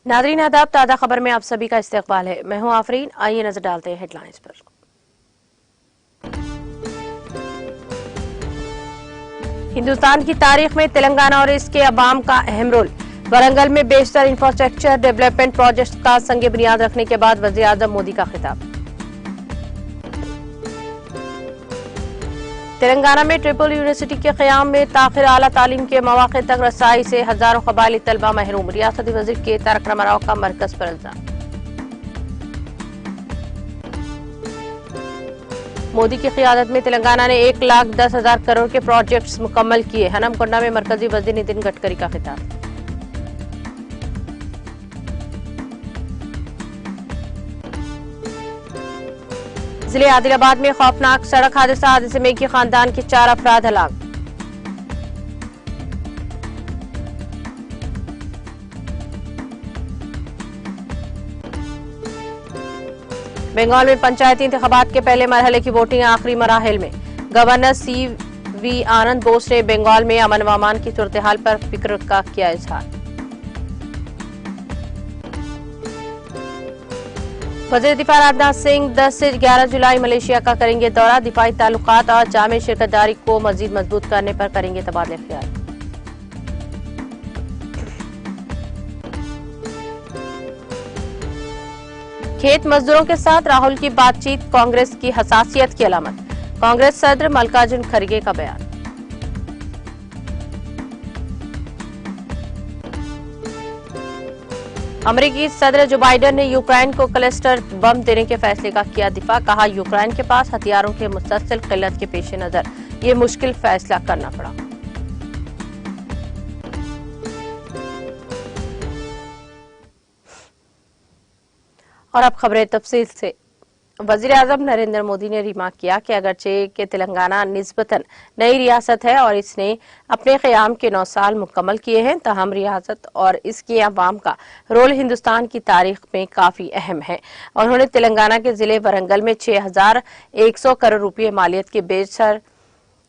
Nadreen आदाब, ताज़ा खबर में आप सभी का इस्तकबाल है। मैं हूं आफरीन। आइए नजर डालते हैं हेडलाइंस पर। हिंदुस्तान की तारीख में तेलंगाना और इसके अवाम का अहम रोल। वरंगल में बेशतर इंफ्रास्ट्रक्चर डेवलपमेंट प्रोजेक्ट का संग बुनियाद रखने के बाद वज़ीर आज़म मोदी का खिताब। तेलंगाना में ट्रिपल यूनिवर्सिटी के क़याम में ताख़िर आला तालीम के मौक़े तक रसाई से हजारों क़बायली तलबा महरूम। रियासती वज़ीर के तारक रामाराव का मरकज पर इल्जाम। मोदी की क़ियादत में तेलंगाना ने 1,10,000 करोड़ के प्रोजेक्ट्स मुकम्मल किए। हनमकुंडा में मरकजी वज़ीर नितिन गडकरी का खिताब। जिले आदिलाबाद में खौफनाक सड़क हादसे में एक ही खानदान के 4 अफराद हलाक। बंगाल में पंचायती इंतखाबात के पहले मरहले की वोटिंग आखिरी मराहिल में। गवर्नर CV आनंद बोस ने बंगाल में अमन व अमान की सूरत हाल पर फिक्र का किया इजहार। वज़ीर दिफा राजनाथ सिंह 10 से 11 जुलाई मलेशिया का करेंगे दौरा। दिफाई ताल्लुकात और जामे शिरकतदारी को मजीद मजबूत करने पर करेंगे तबादले ख्याल। खेत मजदूरों के साथ राहुल की बातचीत कांग्रेस की हसासियत की अलामत। कांग्रेस सदर मल्लिकार्जुन खड़गे का बयान। अमेरिकी सदर जो बाइडेन ने यूक्रेन को क्लस्टर बम देने के फैसले का किया दिफा। कहा, यूक्रेन के पास हथियारों के मुसलसल किल्लत के पेश नजर ये मुश्किल फैसला करना पड़ा। और अब खबरें तफसील से। वज़ीर आज़म नरेंद्र मोदी ने रिमार्क किया कि अगरचे कि तेलंगाना निस्बतन नई रियासत है और इसने अपने क़याम के 9 साल मुकम्मल किए हैं, तहम रियासत और इसके अवाम का रोल हिंदुस्तान की तारीख में काफ़ी अहम है। उन्होंने तेलंगाना के जिले वरंगल में 6,100 करोड़ रुपये मालियत के बेशतर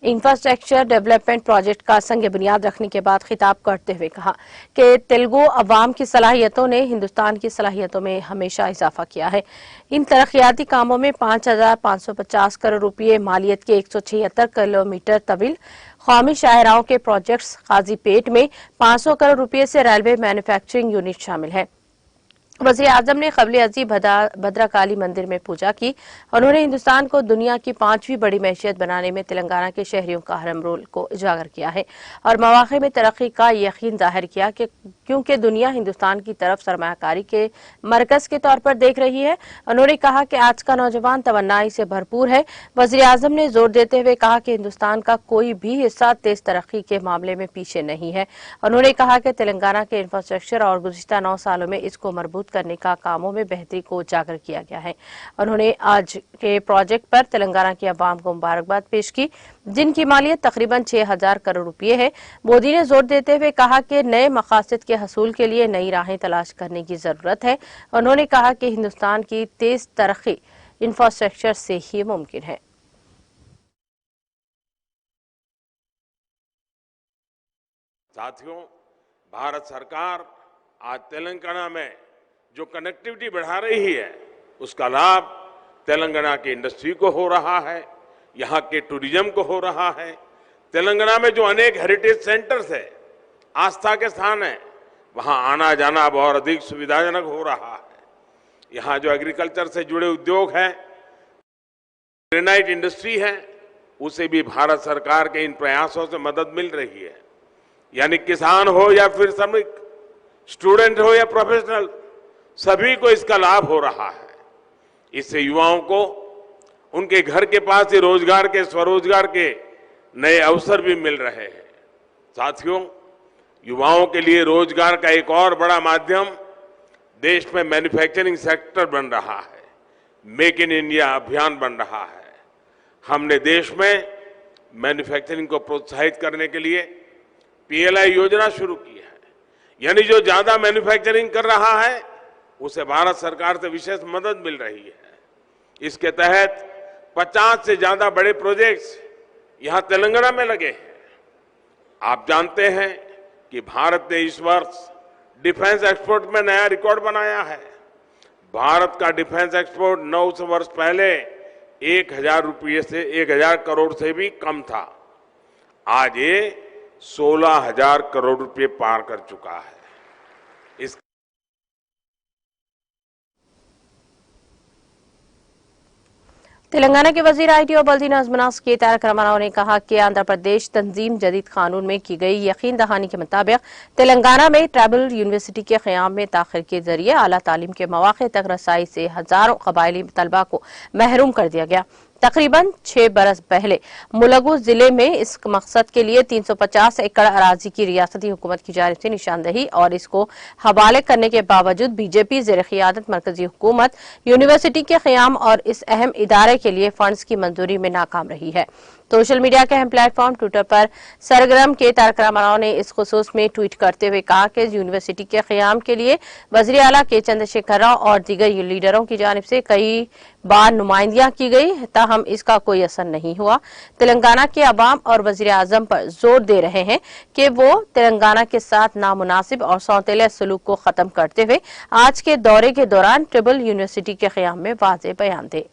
इंफ्रास्ट्रक्चर डेवलपमेंट प्रोजेक्ट का संग बुनियाद रखने के बाद खिताब करते हुए कहा कि तेलुगु अवाम की सलाहियतों ने हिंदुस्तान की सलाहियतों में हमेशा इजाफा किया है। इन तरक्याती कामों में 5,550 करोड़ रुपये मालियत के 176 किलोमीटर तवील कौमी शाहराहों के प्रोजेक्ट्स, काजीपेट में 500 करोड़ रुपये से रेलवे मैन्युफैक्चरिंग यूनिट शामिल है। वज़ीर आज़म ने क़ब्र अज़ीम भद्रकाली मंदिर में पूजा की। उन्होंने हिंदुस्तान को दुनिया की 5वीं बड़ी मैशियत बनाने में तेलंगाना के शहरियों का अहम रोल को उजागर किया है और मौक़े में तरक्की का यकीन जाहिर किया कि क्योंकि दुनिया हिंदुस्तान की तरफ सरमायाकारी के मरकज़ के तौर पर देख रही है। उन्होंने कहा कि आज का नौजवान तवन्नाई से भरपूर है। वज़ीर आज़म ने जोर देते हुए कहा कि हिंदुस्तान का कोई भी हिस्सा तेज तरक्की के मामले में पीछे नहीं है। उन्होंने कहा कि तेलंगाना के इंफ्रास्ट्रक्चर और गुज़िश्ता 9 सालों में इसको मजबूत करने का कामों में बेहतरी को उजागर किया गया है। उन्होंने आज के प्रोजेक्ट पर तेलंगाना की अवाम को मुबारकबाद पेश की, जिनकी मालियत तकरीबन 6,000 करोड़ रुपये है। मोदी ने जोर देते हुए कहा कि नए मकासद के हसूल के लिए नई राहें तलाश करने की जरूरत है। उन्होंने कहा कि हिंदुस्तान की तेज तरक्की इंफ्रास्ट्रक्चर से ही मुमकिन है। साथियों, भारत सरकार आज तेलंगाना में जो कनेक्टिविटी बढ़ा रही है, उसका लाभ तेलंगाना की इंडस्ट्री को हो रहा है, यहाँ के टूरिज्म को हो रहा है। तेलंगाना में जो अनेक हेरिटेज सेंटर्स है, आस्था के स्थान है, वहाँ आना जाना अब और अधिक सुविधाजनक हो रहा है। यहाँ जो एग्रीकल्चर से जुड़े उद्योग हैं, ग्रेनाइट इंडस्ट्री है, उसे भी भारत सरकार के इन प्रयासों से मदद मिल रही है। यानी किसान हो या फिर श्रमिक, स्टूडेंट हो या प्रोफेशनल, सभी को इसका लाभ हो रहा है। इससे युवाओं को उनके घर के पास ही रोजगार के, स्वरोजगार के नए अवसर भी मिल रहे हैं। साथियों, युवाओं के लिए रोजगार का एक और बड़ा माध्यम देश में मैन्युफैक्चरिंग सेक्टर बन रहा है। मेक इन इंडिया अभियान बन रहा है। हमने देश में मैन्युफैक्चरिंग को प्रोत्साहित करने के लिए PLI योजना शुरू की है। यानी जो ज्यादा मैन्युफैक्चरिंग कर रहा है, उसे भारत सरकार से विशेष मदद मिल रही है। इसके तहत 50 से ज्यादा बड़े प्रोजेक्ट्स यहां तेलंगाना में लगे हैं। आप जानते हैं कि भारत ने इस वर्ष डिफेंस एक्सपोर्ट में नया रिकॉर्ड बनाया है। भारत का डिफेंस एक्सपोर्ट 9 वर्ष पहले 1000 करोड़ से भी कम था। आज ये 16,000 करोड़ रुपए पार कर चुका है। इस तेलंगाना के वजीर आईटी और बल्दी नजमनास के तारक रामाराव ने कहा कि आंध्र प्रदेश तंजीम जदीद कानून में की गई यकीन दहानी के मुताबिक तेलंगाना में ट्राइबल यूनिवर्सिटी के क़याम में ताखिर के जरिए आला तालीम के मौके तक रसाई से हजारों कबायली तलबा को महरूम कर दिया गया। तकरीबन 6 बरस पहले मुलगू जिले में इस मकसद के लिए 350 एकड़ अराजी की रियासती हुकूमत की जानिब से निशानदही और इसको हवाले करने के बावजूद बीजेपी ज़ेर क़ियादत मरकजी हुकूमत यूनिवर्सिटी के क़याम और इस अहम इदारे के लिए फंड्स की मंजूरी में नाकाम रही है। सोशल मीडिया के अहम प्लेटफॉर्म ट्विटर पर सरगर्म के तारक रामाराव ने इस खुसूस में ट्वीट करते हुए कहा कि यूनिवर्सिटी के क़याम के लिए वज़ीर आला के चंद्रशेखर राव और दीगर लीडरों की जानिब से कई बार नुमाइंदियां की गई, ताहम इसका कोई असर नहीं हुआ। तेलंगाना के अवाम और वज़ीर आज़म पर जोर दे रहे हैं कि वो तेलंगाना के साथ नामुनासिब और सौतेले सलूक को खत्म करते हुए आज के दौरे के दौरान ट्राइबल यूनिवर्सिटी के क़याम में वाज़ेह बयान दें।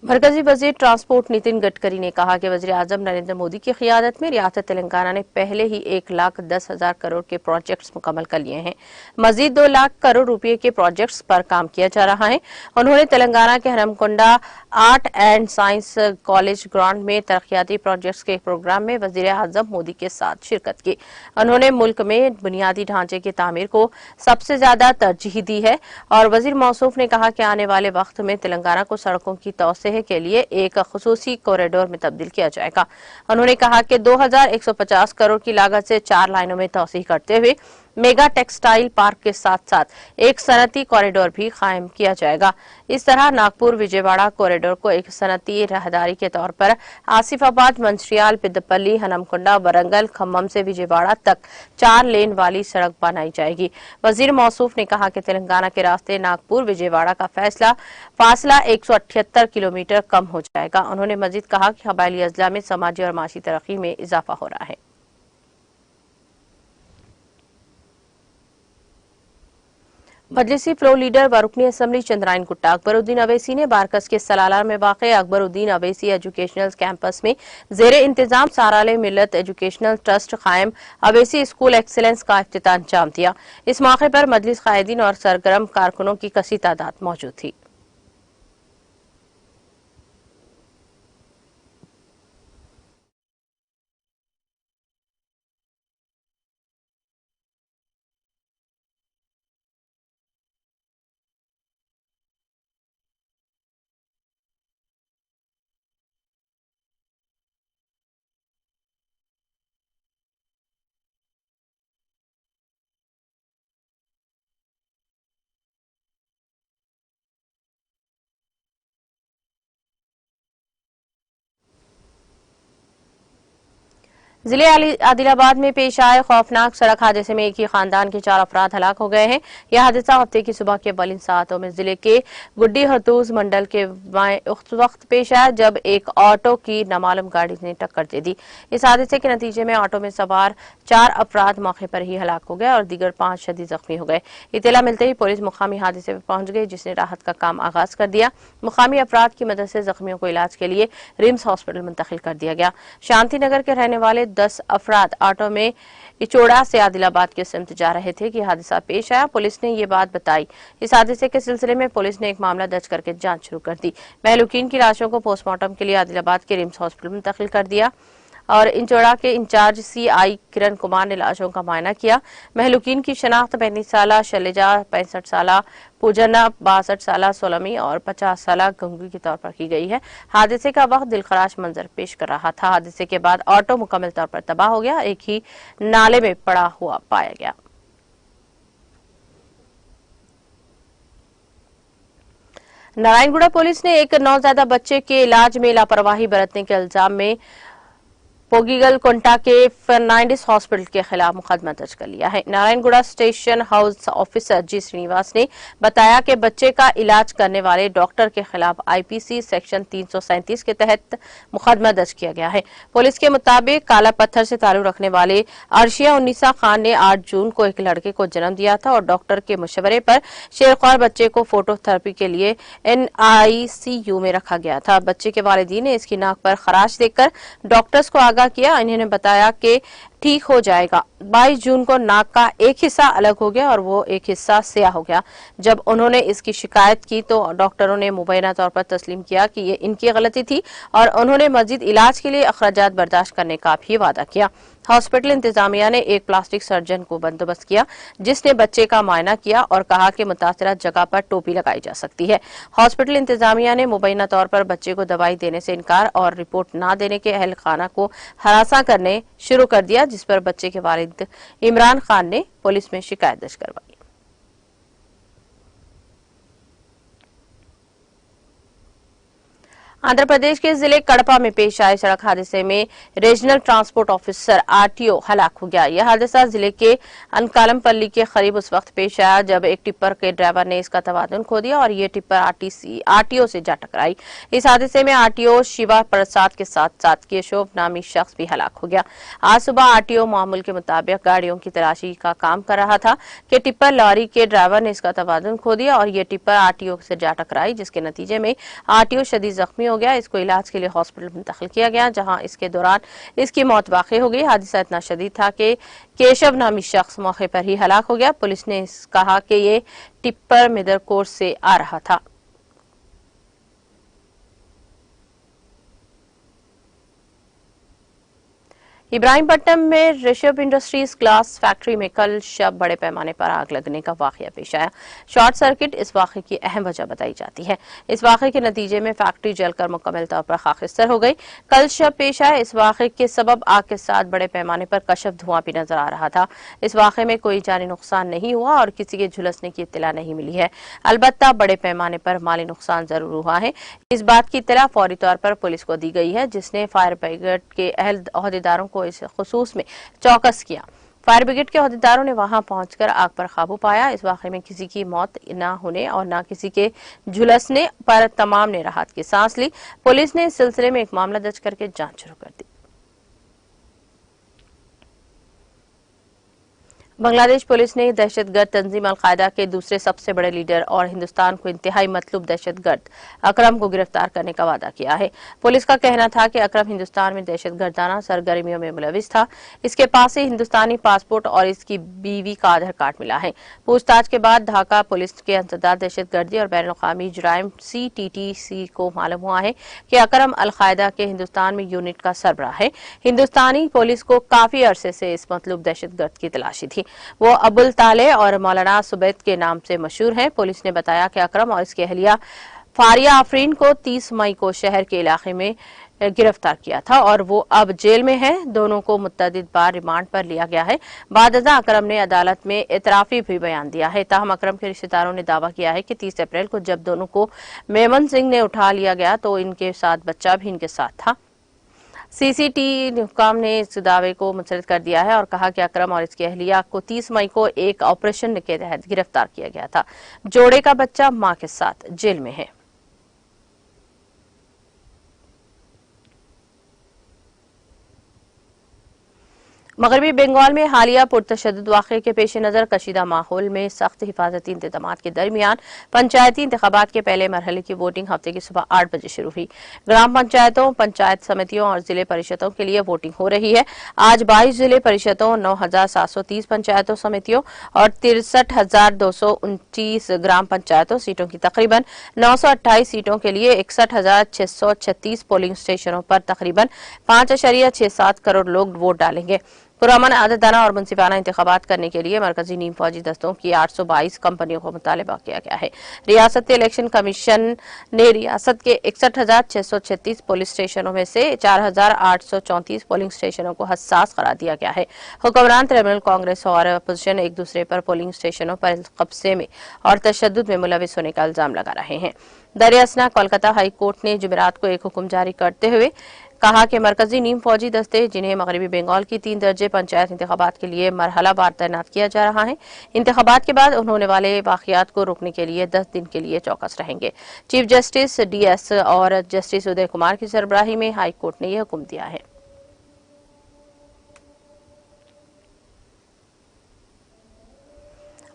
मरकजी वजीर ट्रांसपोर्ट नितिन गडकरी ने कहा कि वजीर आजम नरेंद्र मोदी की क़ियादत में रियासत तेलंगाना ने पहले ही 1,10,000 करोड़ के प्रोजेक्ट्स मुकम्मल कर लिए हैं। मजीद 2 लाख करोड़ रुपए के प्रोजेक्ट्स पर काम किया जा रहा है। उन्होंने तेलंगाना के Hanamkonda art and science college ground में तरक्याती प्रोजेक्ट्स के प्रोग्राम में वजीर आजम मोदी के साथ शिरकत की। उन्होंने मुल्क में बुनियादी ढांचे की तामीर को सबसे ज्यादा तरजीह दी है और वजीर मौसूफ ने कहा कि आने वाले वक्त में तेलंगाना को सड़कों की तौसीह के लिए एक खुसूसी कॉरिडोर में तब्दील किया जाएगा। उन्होंने कहा कि 2,150 करोड़ की लागत से 4 लाइनों में तौसीह करते हुए मेगा टेक्सटाइल पार्क के साथ साथ एक सनती कॉरिडोर भी कायम किया जाएगा। इस तरह नागपुर विजयवाड़ा कॉरिडोर को एक सनती राहदारी के तौर पर आसिफाबाद, मंचिरियाल, पिद्दपल्ली, हनमकुंडा, वरंगल, खम्मम से विजयवाड़ा तक 4 लेन वाली सड़क बनाई जाएगी। वजीर मौसूफ ने कहा कि तेलंगाना के रास्ते नागपुर विजयवाड़ा का फासला 178 किलोमीटर कम हो जाएगा। उन्होंने मजीद कहा कि कबायली अजला में समाजी और माशी तरक्की में इजाफा हो रहा है। मजलिसी फ्लोर लीडर व रुकनी असम्बली चंद्रायन गुट्टा अकबरुद्दीन अवैसी ने बारकस के सलाला में वाक़े अकबरुद्दीन अवैसी एजुकेशनल कैंपस में जेरे इंतजाम साराले मिल्लत एजुकेशनल ट्रस्ट कायम अवैसी स्कूल एक्सीलेंस का इफ्तिताह अंजाम दिया। इस मौके पर मजलिस कायदीन और सरगर्म कारकुनों की कसी तादाद मौजूद थी। जिले आदिलाबाद में पेश आए खौफनाक सड़क हादसे में एक ही खानदान के 4 अफराद हलाक हो गए हैं। यह हादसा हफ्ते की सुबह के अव्वलिन सातों में जिले के गुड्डी हतूज मंडल के उस वक्त पेश आया जब एक ऑटो की नामालूम गाड़ी ने टक्कर दे दी। इस हादसे के नतीजे में ऑटो में सवार 4 अफराद मौके पर ही हलाक हो गए और दीगर 5 शदीद जख्मी हो गए। इत्तला मिलते ही पुलिस मुकामी हादसे पर पहुंच गई, जिसने राहत का काम आगाज कर दिया। मुकामी अफराद की मदद से जख्मियों को इलाज के लिए रिम्स हॉस्पिटल मुंतकिल कर दिया गया। शांति नगर के रहने वाले 10 अफराद ऑटो में इचोड़ा से आदिलाबाद के सिमत जा रहे थे कि हादसा पेश आया। पुलिस ने ये बात बताई। इस हादसे के सिलसिले में पुलिस ने एक मामला दर्ज करके जांच शुरू कर दी। महलूकीन की लाशों को पोस्टमार्टम के लिए आदिलाबाद के रिम्स हॉस्पिटल मुंतकिल कर दिया और इंचोड़ा के इंचार्ज सीआई किरण कुमार ने लाशों का मुआयना किया। महलूकीन की शनाख्त 35 साला शैलजा, 65 साला पूजना, 62 साला सोलमी और 50 साला गंगू के तौर पर की गई है। हादसे का वक्त दिलखराश मंजर पेश कर रहा था। हादसे के बाद ऑटो मुकम्मल तौर पर तबाह हो गया, एक ही नाले में पड़ा हुआ पाया गया। नारायणगुड़ा पुलिस ने एक नौजवादा बच्चे के इलाज में लापरवाही बरतने के इल्जाम में पोगीगल कोंटा के फर्नांडिस हॉस्पिटल के खिलाफ मुकदमा दर्ज कर लिया है। नारायणगुड़ा स्टेशन हाउस ऑफिसर जी श्रीनिवास ने बताया कि बच्चे का इलाज करने वाले डॉक्टर के खिलाफ आईपीसी सेक्शन 337 के तहत मुकदमा दर्ज किया गया है। पुलिस के मुताबिक काला पत्थर से ताल्लुक रखने वाले अर्शिया उन्नीसा खान ने 8 जून को एक लड़के को जन्म दिया था और डॉक्टर के मशवरे पर शेरख्वार बच्चे को फोटोथेरेपी के लिए NICU में रखा गया था। बच्चे के वालिदीन ने इसकी नाक पर खराश देखकर डॉक्टर्स को किया। इन्होंने बताया कि ठीक हो जाएगा। 22 जून को नाक का एक हिस्सा अलग हो गया और वो एक हिस्सा स्याह हो गया। जब उन्होंने इसकी शिकायत की तो डॉक्टरों ने मुबैना तौर पर तस्लीम किया कि ये इनकी गलती थी और उन्होंने मजीद इलाज के लिए अखराजात बर्दाश्त करने का भी वादा किया। हॉस्पिटल इंतजामिया ने एक प्लास्टिक सर्जन को बंदोबस्त किया जिसने बच्चे का मुआयना किया और कहा कि मुतासरा जगह पर टोपी लगाई जा सकती है। हॉस्पिटल इंतजामिया ने मुबैना तौर पर बच्चे को दवाई देने से इनकार और रिपोर्ट न देने के अहल खाना को हरासा करने शुरू कर दिया, जिस पर बच्चे के वालिद इमरान खान ने पुलिस में शिकायत दर्ज करवाई। आंध्र प्रदेश के जिले कड़पा में पेश आए सड़क हादसे में रीजनल ट्रांसपोर्ट ऑफिसर RTO हलाक हो गया। यह हादसा जिले के अनकालमपल्ली के करीब उस वक्त पेश आया जब एक टिप्पर के ड्राइवर ने इसका तवादुन खो दिया और ये टिप्पर RTO से जा टकराई। इस हादसे में RTO शिवा प्रसाद के साथ साथी अशोक नामी शख्स भी हलाक हो गया। आज सुबह RTO मामूल के मुताबिक गाड़ियों की तलाशी का काम कर रहा था कि टिप्पर लॉरी के ड्राइवर ने इसका तवादुन खो दिया और ये टिप्पर RTO से जा टकराई, जिसके नतीजे में RTO शदीद जख्मी हो गया। इसको इलाज के लिए हॉस्पिटल मुंतकिल किया गया, जहां इसके दौरान इसकी मौत वाक़ई हो गई। हादसा इतना शदीद था कि केशव नामी शख्स मौके पर ही हलाक हो गया। पुलिस ने कहा कि ये टिप्पर मिदरकोट से आ रहा था। इब्राहिमपट्टनम में ऋषभ इंडस्ट्रीज ग्लास फैक्ट्री में कल शब बड़े पैमाने पर आग लगने का वाकया पेश आया। शॉर्ट सर्किट इस वाकये की अहम वजह बताई जाती है। इस वाकये के नतीजे में फैक्ट्री जलकर मुकम्मल तौर पर खाकिस्तर हो गई। कल शब पेश आया। इस वाकये के सबब आग के साथ बड़े पैमाने पर कशफ धुआं भी नजर आ रहा था। इस वाकये में कोई जानी नुकसान नहीं हुआ और किसी के झुलसने की इत्तला नहीं मिली है। अलबत्ता बड़े पैमाने पर माली नुकसान जरूर हुआ है। इस बात की इत्तला फौरी तौर पर पुलिस को दी गई है, जिसने फायर ब्रिगेड के अहदेदारों को इस खुसूस में चौकस किया। फायर ब्रिगेड के अहदेदारों ने वहां पहुंचकर आग पर काबू पाया। इस वाकये में किसी की मौत न होने और न किसी के झुलसने पर तमाम ने राहत की सांस ली। पुलिस ने इस सिलसिले में एक मामला दर्ज करके जांच शुरू कर दी। बांग्लादेश पुलिस ने दहशतगर्द तंजीम अल-कायदा के दूसरे सबसे बड़े लीडर और हिंदुस्तान को इंतहाई मतलूब दहशतगर्द अकरम को गिरफ्तार करने का वादा किया है। पुलिस का कहना था कि अकरम हिंदुस्तान में दहशतगर्दाना सरगर्मियों में मुलविस था। इसके पास से हिंदुस्तानी पासपोर्ट और इसकी बीवी का आधार कार्ड मिला है। पूछताछ के बाद ढाका पुलिस के अंसदाद दहशतगर्दी और बैनुल-अक़वामी जुराइम CTTC को मालूम हुआ है कि अकरम अल-कायदा के हिंदुस्तान में यूनिट का सरबराह है। हिंदुस्तानी पुलिस को काफी अरसे से इस मतलूब दहशतगर्द की तलाशी थी। वो अबुल ताले और मौलाना सुबैद के नाम से मशहूर हैं। पुलिस ने बताया कि अकरम और इसकी अहलिया फारिया आफरीन को 30 मई को शहर के इलाके में गिरफ्तार किया था और वो अब जेल में है। दोनों को मुतअद्दिद बार रिमांड पर लिया गया है। बादअज़ा अकरम ने अदालत में एतराफी भी बयान दिया है। ताहम अकरम के रिश्तेदारों ने दावा किया है कि 30 अप्रैल को जब दोनों को मेमन सिंह ने उठा लिया गया तो इनके साथ बच्चा भी इनके साथ था। CCT हुकाम ने इस दावे को मुस्तरद कर दिया है और कहा कि अकरम और इसकी अहलिया को 30 मई को एक ऑपरेशन के तहत गिरफ्तार किया गया था। जोड़े का बच्चा मां के साथ जेल में है। मगरबी बंगाल में हालिया पुरतशद्दुद वाक़े के पेश नज़र कशीदा माहौल में सख्त हिफाजती इंतजाम के दरमियान पंचायती इंतखाबात के पहले मरहले की वोटिंग हफ्ते की सुबह 8 बजे शुरू हुई। ग्राम पंचायतों, पंचायत समितियों और जिले परिषदों के लिए वोटिंग हो रही है। आज 22 जिले परिषदों, 9,730 पंचायतों समितियों और 63,229 ग्राम पंचायतों सीटों की तकरीबन 928 सीटों के लिए 61,636 पोलिंग स्टेशनों पर तकरीबन 5.67 करोड़ लोग वोट डालेंगे। पुरअमन आदतदाना और मुंसिफाना इंतखाबात करने के लिए मरकजी नीम फौजी दस्तों की 822 कंपनियों को मुतालबा किया गया है। रियासती इलेक्शन कमीशन ने रियासत के 61,636 पुलिस स्टेशनों में से 4,834 पोलिंग स्टेशनों को हसास करार दिया गया है। हुक्मरान तृणमूल कांग्रेस और अपोजिशन एक दूसरे पर पोलिंग स्टेशनों पर कब्जे में और तशद्दुद में मुलविस होने का इल्जाम लगा रहे हैं। दरियासना कोलकाता हाई कोर्ट ने जुमेरात को एक हुक्म जारी करते हुए कहा कि मरकजी नीम फौजी दस्ते जिन्हें मगरबी बंगाल की 3 दर्जे पंचायत इंतखाबात के लिए मरहलावार तैनात किया जा रहा है, इंतखाबात के बाद होने वाले वाकयात को रोकने के लिए 10 दिन के लिए चौकस रहेंगे। चीफ जस्टिस DS और जस्टिस उदय कुमार की सरबराही में हाई कोर्ट ने यह हुक्म दिया है।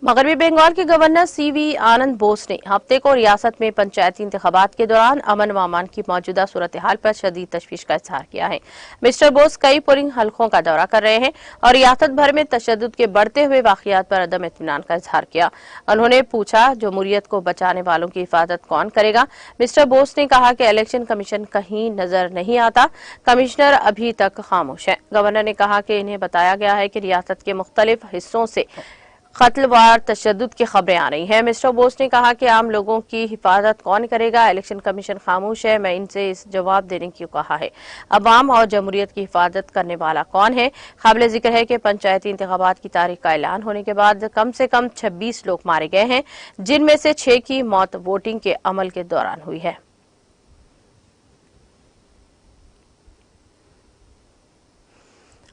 मगरबी बंगाल के गवर्नर CV आनंद बोस ने हफ्ते को रियासत में पंचायती इंतखाबात के दौरान अमन व अमान की मौजूदा सूरत हाल पर शदीद तशवीश का इजहार किया है। मिस्टर बोस कई पोलिंग हलकों का दौरा कर रहे हैं और रियासत भर में तशद्दुद के बढ़ते हुए वाकयात पर अदम इत्मीनान का इजहार किया। उन्होंने पूछा, जमहूरियत को बचाने वालों की हिफाजत कौन करेगा? मिस्टर बोस ने कहा कि इलेक्शन कमीशन कहीं नजर नहीं आता, कमिश्नर अभी तक खामोश है। गवर्नर ने कहा कि इन्हें बताया गया है कि रियासत के मुख्तलिफ हिस्सों से कत्लवार तशद्दुद की खबरें आ रही हैं। मिस्टर बोस ने कहा कि आम लोगों की हिफाजत कौन करेगा? इलेक्शन कमीशन खामोश है, मैं इनसे इस जवाब देने की कहा है। अवाम और जमहूरियत की हिफाजत करने वाला कौन है? काबिल जिक्र है कि पंचायती इंतखाबात की तारीख का ऐलान होने के बाद कम से कम 26 लोग मारे गए हैं, जिनमें से 6 की मौत वोटिंग के अमल के दौरान हुई है।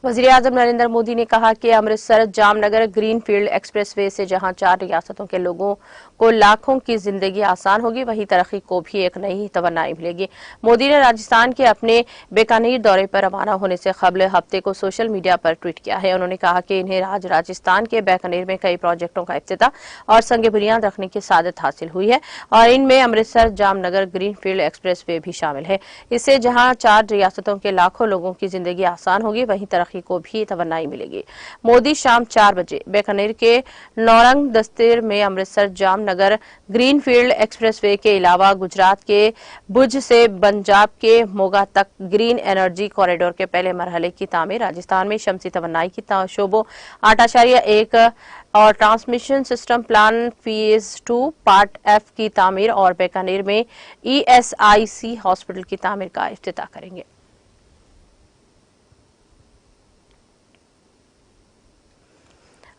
वज़ीर-ए-आज़म नरेंद्र मोदी ने कहा कि अमृतसर जामनगर ग्रीनफील्ड एक्सप्रेसवे से जहां 4 रियासतों के लोगों को लाखों की जिंदगी आसान होगी, वहीं तरक्की को भी एक नई तवन्नाई मिलेगी। मोदी ने राजस्थान के अपने बीकानेर दौरे पर रवाना होने से कबल हफ्ते को सोशल मीडिया पर ट्वीट किया है। उन्होंने कहा कि इन्हें आज राजस्थान के बीकानेर में कई प्रोजेक्टों का इफ्तिताह और संग बुनियाद रखने की सादत हासिल हुई है और इनमें अमृतसर जामनगर ग्रीनफील्ड एक्सप्रेसवे भी शामिल है। इससे जहां 4 रियासतों के लाखों लोगों की जिंदगी आसान होगी, वहीं तरक्की को भी तवन्नाई मिलेगी। मोदी शाम 4 बजे बीकानेर के नौरंग दस्तेर में अमृतसर जामनगर ग्रीनफील्ड एक्सप्रेसवे के अलावा गुजरात के भुज से पंजाब के मोगा तक ग्रीन एनर्जी कॉरिडोर के पहले मरहले की तामीर, राजस्थान में शमसी तवन्नाई की शोबों 8.1 और transmission system plan phase 2 part F की तामीर और बीकानेर में ESIC हॉस्पिटल की तामीर का इफ्तिताह करेंगे।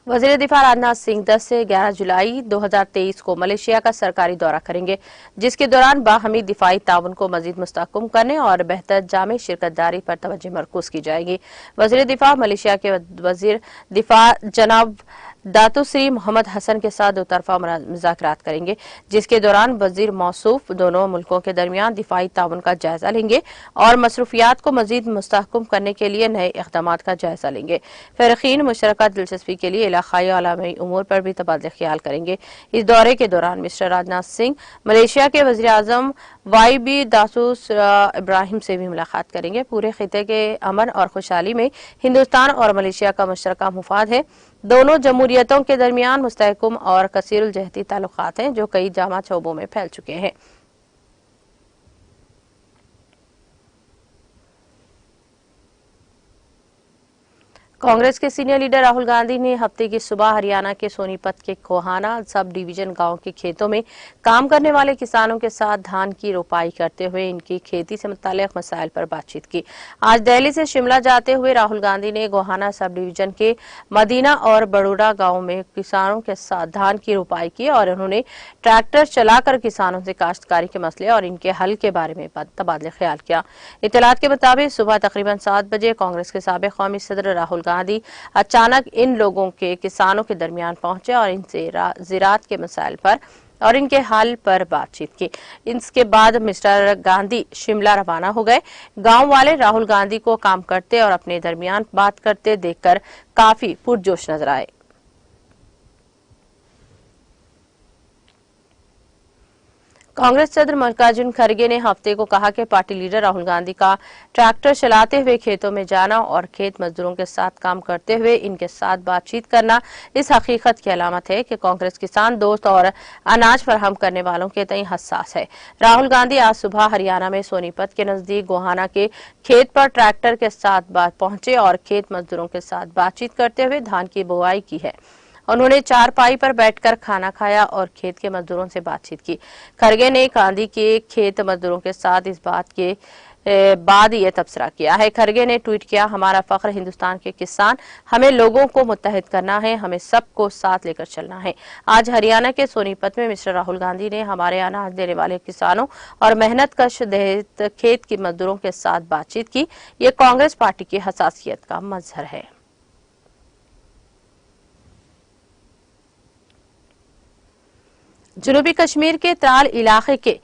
वज़ीर दिफा राजनाथ सिंह 10 से 11 जुलाई 2023 को मलेशिया का सरकारी दौरा करेंगे, जिसके दौरान बाहमी दिफाई ताउन को मजीद मुस्तहकम करने और बेहतर जामे शिरकतदारी पर तवज्जो मरकूज की जाएगी। वज़ीर दिफा मलेशिया के वज़ीर दिफा जनाब दातुश्री मोहम्मद हसन के साथ दोतरफा मुज़ाकरात करेंगे, जिसके दौरान वज़ीर मौसूफ दोनों मुल्कों के दरमियान दिफाई ताउन का जायजा लेंगे और मसरूफियात को मजीद मुस्तहकम करने के लिए नए इक़दाम का जायजा लेंगे। फ़रीक़ीन मुशतरका दिलचस्पी के लिए इलाक़ाई आलमी उमूर पर भी तबादले ख्याल करेंगे। इस दौरे के दौरान मिस्टर राजनाथ सिंह मलेशिया के वज़ीर आज़म YB दासूस इब्राहिम से भी मुलाकात करेंगे। पूरे खिते के अमन और खुशहाली में हिंदुस्तान और मलेशिया का मुश्तरका मुफाद है। दोनों जमहूरियतों के दरमियान मुस्तहकम और कसीरुल जहती ताल्लुकात हैं, जो कई जामा शोबों में फैल चुके हैं। कांग्रेस के सीनियर लीडर राहुल गांधी ने हफ्ते की सुबह हरियाणा के सोनीपत के कोहाना सब डिवीजन गांव के खेतों में काम करने वाले किसानों के साथ धान की रोपाई करते हुए इनकी खेती से मुताल्लिक मसाइल पर बातचीत की। आज दिल्ली से शिमला जाते हुए राहुल गांधी ने गोहाना सब डिवीजन के मदीना और बड़ोड़ा गाँव में किसानों के साथ धान की रोपाई की और उन्होंने ट्रैक्टर चलाकर किसानों से काश्तकारी के मसले और इनके हल के बारे में तबादले ख्याल किया। इत्तलात के मुताबिक सुबह तकरीबन 7 बजे कांग्रेस के साबिक कौमी सदर राहुल गांधी अचानक इन लोगों के किसानों के दरमियान पहुंचे और इनसे ज़राअत के मसाइल पर और इनके हाल पर बातचीत की। इसके बाद मिस्टर गांधी शिमला रवाना हो गए। गांव वाले राहुल गांधी को काम करते और अपने दरमियान बात करते देखकर काफी पुरजोश नजर आए। कांग्रेस सदर मल्लिकार्जुन खड़गे ने हफ्ते को कहा कि पार्टी लीडर राहुल गांधी का ट्रैक्टर चलाते हुए खेतों में जाना और खेत मजदूरों के साथ काम करते हुए इनके साथ बातचीत करना इस हकीकत की अलामत है कि कांग्रेस किसान दोस्त और अनाज फराहम करने वालों के तई हसास है। राहुल गांधी आज सुबह हरियाणा में सोनीपत के नजदीक गोहाना के खेत पर ट्रैक्टर के साथ पहुंचे और खेत मजदूरों के साथ बातचीत करते हुए धान की बुआई की है। उन्होंने चारपाई पर बैठकर खाना खाया और खेत के मजदूरों से बातचीत की। खड़गे ने गांधी के खेत मजदूरों के साथ इस बात के बाद ये तबसरा किया है। खरगे ने ट्वीट किया, हमारा फख्र हिंदुस्तान के किसान, हमें लोगों को मुत्तहिद करना है, हमें सबको साथ लेकर चलना है। आज हरियाणा के सोनीपत में मिस्टर राहुल गांधी ने हमारे अनाज देने वाले किसानों और मेहनत कश देहात खेत की मजदूरों के साथ बातचीत की। ये कांग्रेस पार्टी की हसासियत का मजहर है। जनूबी कश्मीर के त्राल इलाके के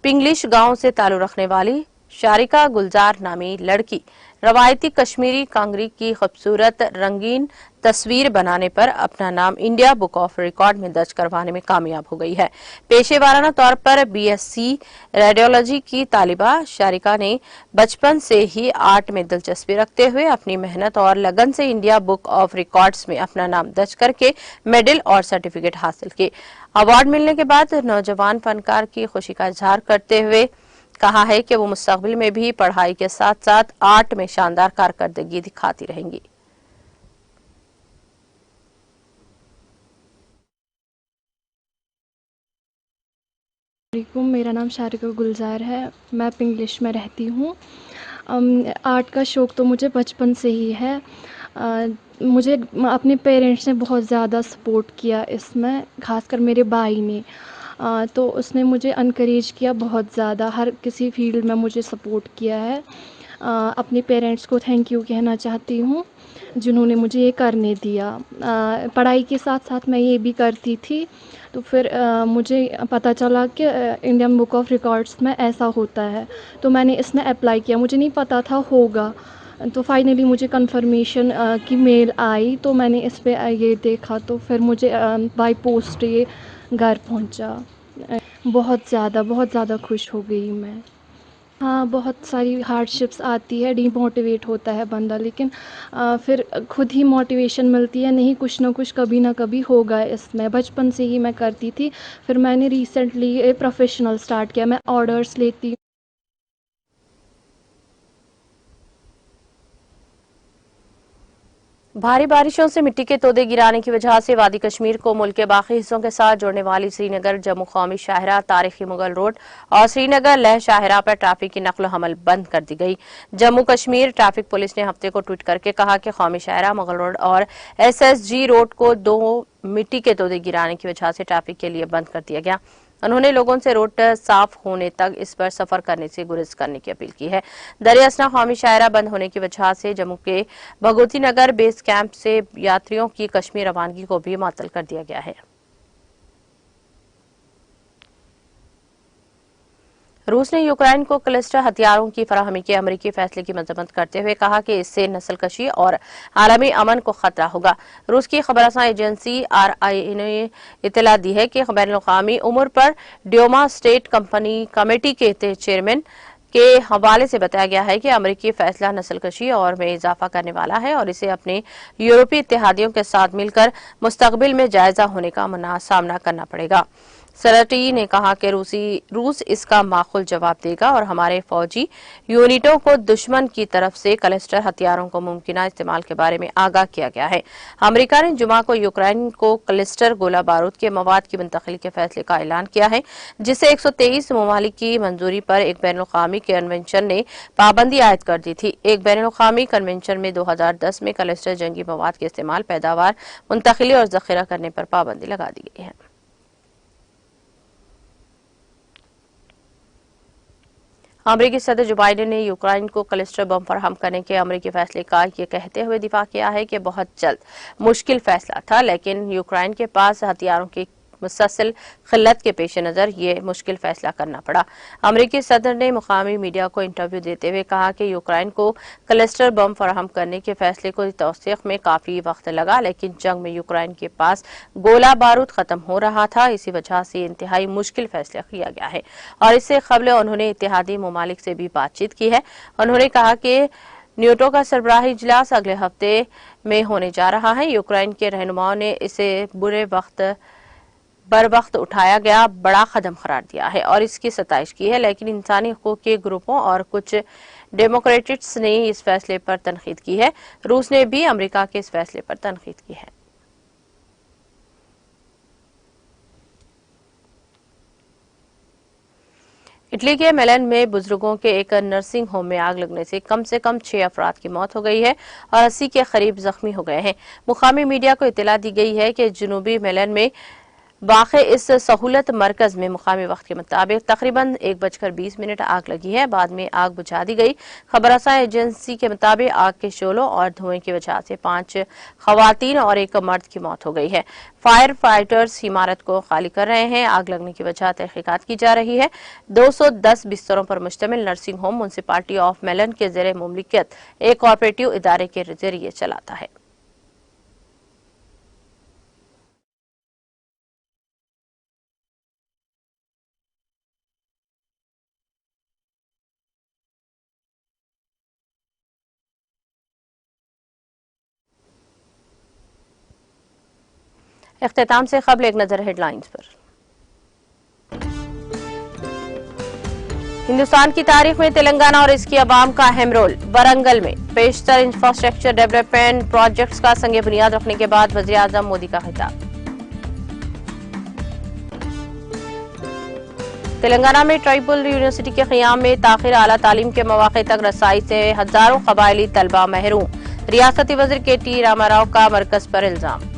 पिंगलिश गांव से ताल्लुक रखने वाली शारिका गुलजार नामी लड़की रवायती कश्मीरी कांगरी की खूबसूरत रंगीन तस्वीर बनाने पर अपना नाम इंडिया बुक ऑफ रिकॉर्ड में दर्ज करवाने में कामयाब हो गई है। पेशेवाराना तौर पर बीएससी रेडियोलॉजी की तालिबा शारिका ने बचपन से ही आर्ट में दिलचस्पी रखते हुए अपनी मेहनत और लगन से इंडिया बुक ऑफ रिकॉर्ड्स में अपना नाम दर्ज करके मेडल और सर्टिफिकेट हासिल किए। अवार्ड मिलने के बाद नौजवान फनकार की खुशी का इजहार करते हुए कहा है कि वो मुस्तकबिल में भी पढ़ाई के साथ साथ आर्ट में शानदार कारकर्दगी दिखाती रहेंगी। मेरा नाम शारिका गुलजार है। मैं पिंगलिश में रहती हूँ। आर्ट का शौक़ तो मुझे बचपन से ही है। मुझे अपने पेरेंट्स ने बहुत ज़्यादा सपोर्ट किया इसमें, ख़ासकर मेरे भाई ने। तो उसने मुझे इनकरेज किया बहुत ज़्यादा, हर किसी फील्ड में मुझे सपोर्ट किया है। अपने पेरेंट्स को थैंक यू कहना चाहती हूँ जिन्होंने मुझे ये करने दिया। पढ़ाई के साथ साथ मैं ये भी करती थी, तो फिर मुझे पता चला कि इंडियन बुक ऑफ रिकॉर्ड्स में ऐसा होता है, तो मैंने इसमें अप्लाई किया। मुझे नहीं पता था होगा, तो फाइनली मुझे कंफर्मेशन की मेल आई, तो मैंने इस पे ये देखा, तो फिर मुझे बाय पोस्ट ये घर पहुंचा। बहुत ज़्यादा खुश हो गई मैं। हाँ, बहुत सारी हार्डशिप्स आती है, डीमोटिवेट होता है बंदा, लेकिन फिर खुद ही मोटिवेशन मिलती है, नहीं कुछ ना कुछ कभी ना कभी होगा इसमें। बचपन से ही मैं करती थी, फिर मैंने रिसेंटली प्रोफेशनल स्टार्ट किया। मैं ऑर्डर्स लेती। भारी बारिशों से मिट्टी के तोदे गिराने की वजह से वादी कश्मीर को मुल्क के बाकी हिस्सों के साथ जोड़ने वाली श्रीनगर जम्मू कौमी शाहरा तारीखी मुगल रोड और श्रीनगर लेह शाहरा पर ट्रैफिक की नकलो हमल बंद कर दी गई। जम्मू कश्मीर ट्रैफिक पुलिस ने हफ्ते को ट्वीट करके कहा कि कौमी शाहरा मुगल रोड और एसएसजी रोड को 2 मिट्टी के तोदे गिराने की वजह से ट्रैफिक के लिए बंद कर दिया गया। उन्होंने लोगों से रोड साफ होने तक इस पर सफर करने से गुरेज करने की अपील की है। दरियासना कौमी शायरा बंद होने की वजह से जम्मू के भगवती नगर बेस कैंप से यात्रियों की कश्मीर रवानगी को भी मुअत्तल कर दिया गया है। रूस ने यूक्रेन को क्लस्टर हथियारों की फराहमी के अमरीकी फैसले की मजम्मत करते हुए कहा कि इससे नस्लकशी और आलमी अमन को खतरा होगा। रूस की खबरसां एजेंसी RIA ने इतला दी है कि बैनुल-अक़वामी उमूर पर ड्यूमा स्टेट कंपनी कमेटी के चेयरमैन के हवाले से बताया गया है कि अमरीकी फैसला नस्लकशी और में इजाफा करने वाला है और इसे अपने यूरोपीय इत्तेहादियों के साथ मिलकर मुस्तकबिल में जायजा होने का सामना करना पड़ेगा। सरटी ने कहा कि रूस इसका माकूल जवाब देगा और हमारे फौजी यूनिटों को दुश्मन की तरफ से क्लस्टर हथियारों को मुमकिन इस्तेमाल के बारे में आगाह किया गया है। अमेरिका ने जुमा को यूक्रेन को क्लस्टर गोला बारूद के मवाद की मुंतकिली के फैसले का ऐलान किया है, जिसे 123 ममालिक की मंजूरी पर एक बैनुल-अक़वामी कन्वेंशन ने पाबंदी आयद कर दी थी। एक बैनुल-अक़वामी कन्वेंशन में 2010 में क्लस्टर जंगी मवाद के इस्तेमाल, पैदावार, मुंतकिली और जखीरा करने पर पाबंदी लगा दी गई है। अमरीकी सदर जो बाइडेन ने यूक्रेन को क्लस्टर बम फराहम करने के अमरीकी फैसले का ये कहते हुए दिफा किया है कि बहुत जल्द मुश्किल फैसला था, लेकिन यूक्रेन के पास हथियारों की मुसलसल खिल्लत के पेश नजर ये मुश्किल फैसला करना पड़ा। अमरीकी सदर ने मुकामी मीडिया को इंटरव्यू देते हुए कहा कि यूक्रेन को क्लस्टर बम फराहम करने के फैसले को तौसीक में काफी वक्त लगा, लेकिन जंग में यूक्रेन के पास गोला बारूद खत्म हो रहा था। इसी वजह से इंतहाई मुश्किल फैसला किया गया है और इससे कबल उन्होंने इत्तेहादी ममालिक से भी बातचीत की है। उन्होंने कहा कि न्यूटो का सरबराही इजलास अगले हफ्ते में होने जा रहा है। यूक्रेन के रहनुमाओं ने इसे बर वक्त उठाया गया बड़ा कदम करार दिया है और इसकी सताइश की है, लेकिन इंसानी हकूक के ग्रुपों और कुछ डेमोक्रेट्स ने इस फैसले पर तनकीद की है। रूस ने भी अमेरिका के इस फैसले पर तनकीद की है। इटली के मिलान में बुजुर्गों के एक नर्सिंग होम में आग लगने से कम 6 अफराद की मौत हो गई है और 80 के करीब जख्मी हो गए हैं। मुकामी मीडिया को इत्तला दी गई है कि जनूबी मिलान में वाक़े इस सहूलत मरकज में मुकामी वक्त के मुताबिक तकरीबन 1:20 आग लगी है। बाद में आग बुझा दी गई। खबरसां एजेंसी के मुताबिक आग के शोलों और धुएं की वजह से 5 खवातीन और एक मर्द की मौत हो गई है। फायर फाइटर्स इमारत को खाली कर रहे हैं। आग लगने की वजह तहकीकात की जा रही है। 210 बिस्तरों पर मुश्तमिल nursing home municipality of Milan के ज़ेरे मुमलिकियत एक कॉर्पोरेटिव इदारे के जरिए चलाता है। इख्तिताम से कबल एक नजर हेडलाइंस पर। हिंदुस्तान की तारीख में तेलंगाना और इसकी आवाम का अहम रोल। वरंगल में पेशतर इंफ्रास्ट्रक्चर डेवलपमेंट प्रोजेक्ट्स का संग बुनियाद रखने के बाद वजीर आजम मोदी का खिताब। तेलंगाना में ट्राइबल यूनिवर्सिटी के क़याम में ताखिर, आला तालीम के मौक़े तक रसाई से हजारों कबायली तलबा महरूम। रियासती वज़ीर KT रामाराव का मरकज पर इल्जाम।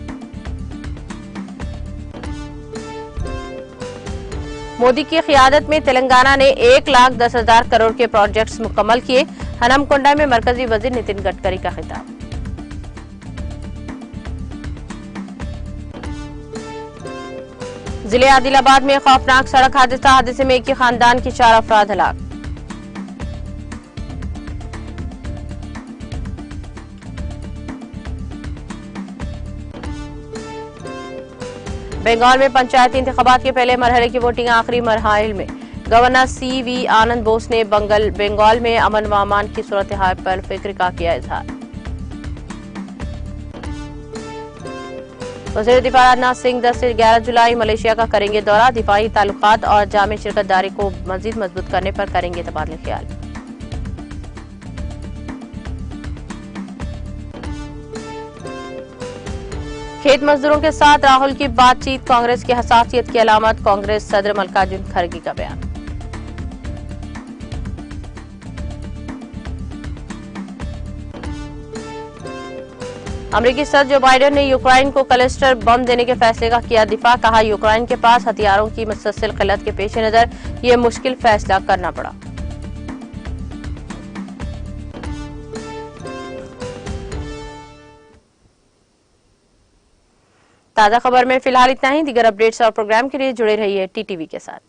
मोदी की क़ियादत में तेलंगाना ने 1,10,000 करोड़ के प्रोजेक्ट्स मुकम्मल किए। हनमकोंडा में मरकजी वज़ीर नितिन गडकरी का खिताब। जिले आदिलाबाद में खौफनाक सड़क हादसे में एक ही खानदान के 4 अफराद हलाक। बंगाल में पंचायती इंतखाबात के पहले मरहले की वोटिंग आखिरी मरहल में। गवर्नर CV आनंद बोस ने बंगाल में अमन व अमान की सूरत हाल पर फिक्र का किया इजहार। वज़ीर दिफा राजनाथ सिंह 10 से 11 जुलाई मलेशिया का करेंगे दौरा। दिफाई ताल्लुकात और जामे शिरकतदारी को मजीद मजबूत करने पर करेंगे तबादला ख्याल। खेत मजदूरों के साथ राहुल की बातचीत कांग्रेस की हसासियत की अलामत। कांग्रेस सदर मल्लिकार्जुन खड़गे का बयान। अमेरिकी सदर जो बाइडेन ने यूक्रेन को क्लस्टर बम देने के फैसले का किया दिफा। कहा, यूक्रेन के पास हथियारों की मुतसलसल किल्लत के पेश नजर यह मुश्किल फैसला करना पड़ा। ताज़ा खबर में फिलहाल इतना ही। दीगर अपडेट्स और प्रोग्राम के लिए जुड़े रहिए TTV के साथ।